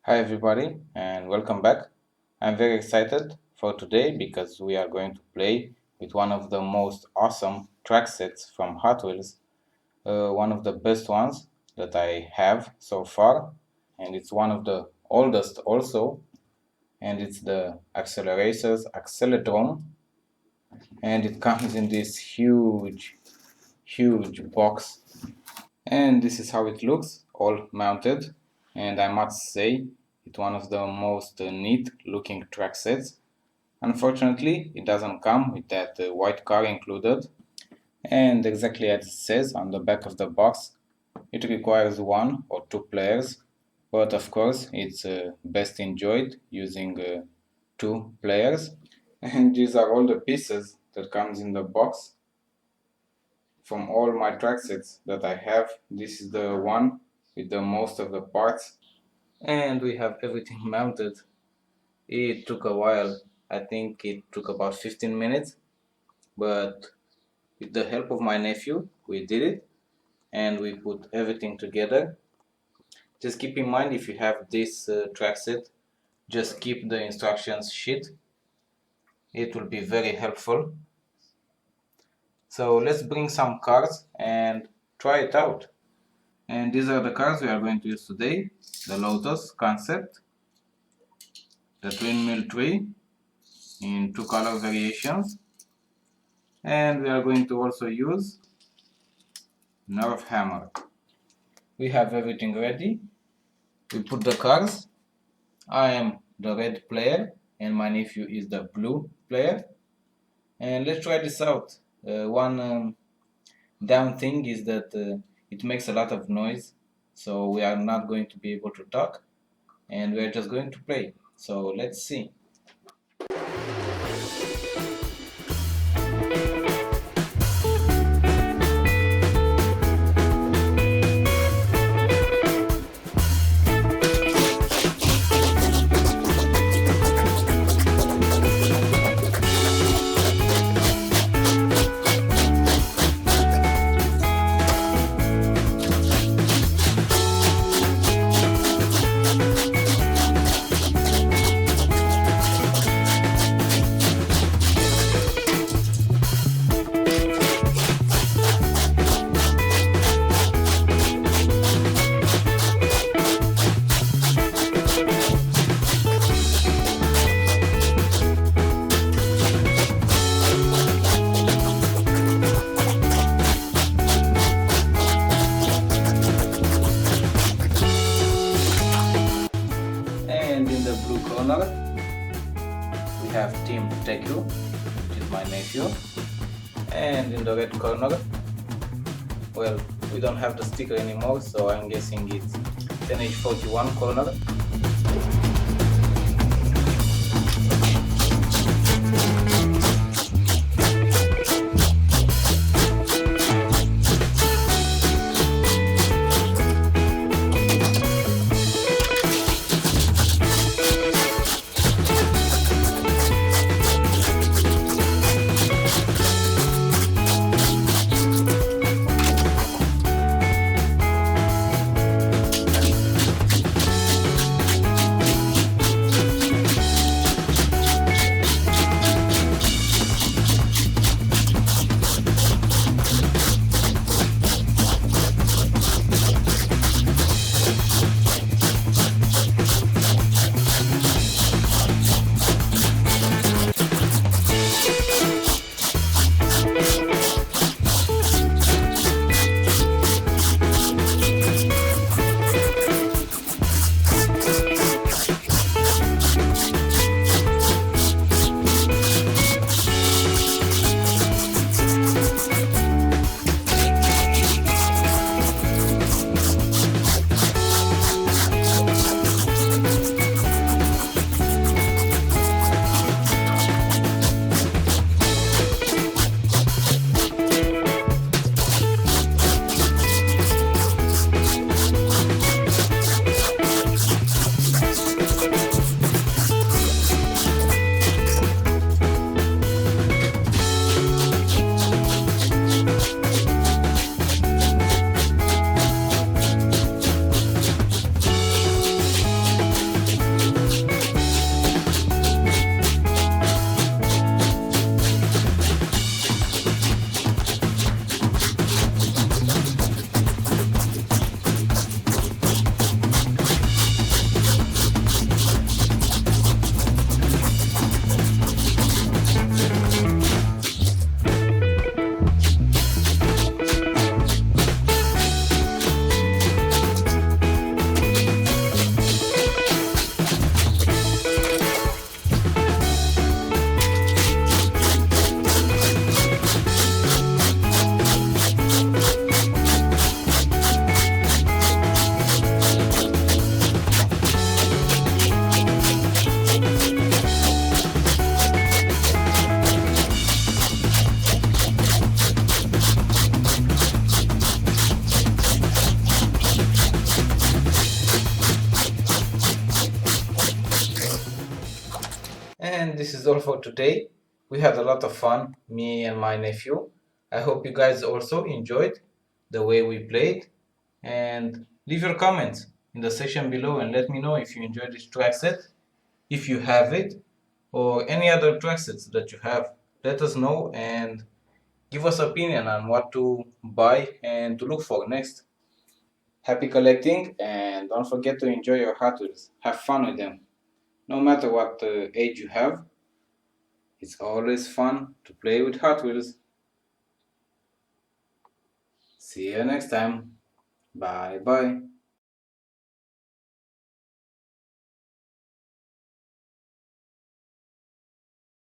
Hi everybody and welcome back. I'm very excited for today because we are going to play with one of the most awesome track sets from Hot Wheels, one of the best ones that I have so far, and it's one of the oldest also, and it's the AcceleRacers AcceleDrome, and it comes in this huge box, and this is how it looks all mounted, and I must say it's one of the most neat looking track sets. Unfortunately, it doesn't come with that white car included, and exactly as it says on the back of the box, it requires 1 or 2 players, but of course it's best enjoyed using 2 players. And these are all the pieces that comes in the box from all my track sets that I have. This is the one with the most of the parts, and we have everything mounted. It took a while. I think it took about 15 minutes, but with the help of my nephew we did it and we put everything together. Just keep in mind, if you have this track set, just keep the instructions sheet. It will be very helpful. So let's bring some cars and try it out. And these are the cars we are going to use today: the Lotus Concept, the Twin Mill Tree in 2 color variations, and we are going to also use Nerf Hammer. We have everything ready. We put the cars. I am the red player and my nephew is the blue player. And let's try this out. One down thing is that it makes a lot of noise, so we are not going to be able to talk, and we're just going to play. So let's see. And in the blue corner we have Team Teku, which is my nephew. And in the red corner, well, we don't have the sticker anymore, so I'm guessing it's 10H41 corner. all for today. We had a lot of fun, me and my nephew. I hope you guys also enjoyed the way we played. And leave your comments in the section below and let me know if you enjoyed this track set, if you have it, or any other track sets that you have. Let us know and give us opinion on what to buy and to look for next. Happy collecting, and don't forget to enjoy your Hot Wheels. Have fun with them. No matter what age you have, it's always fun to play with Hot Wheels. See you next time. Bye bye.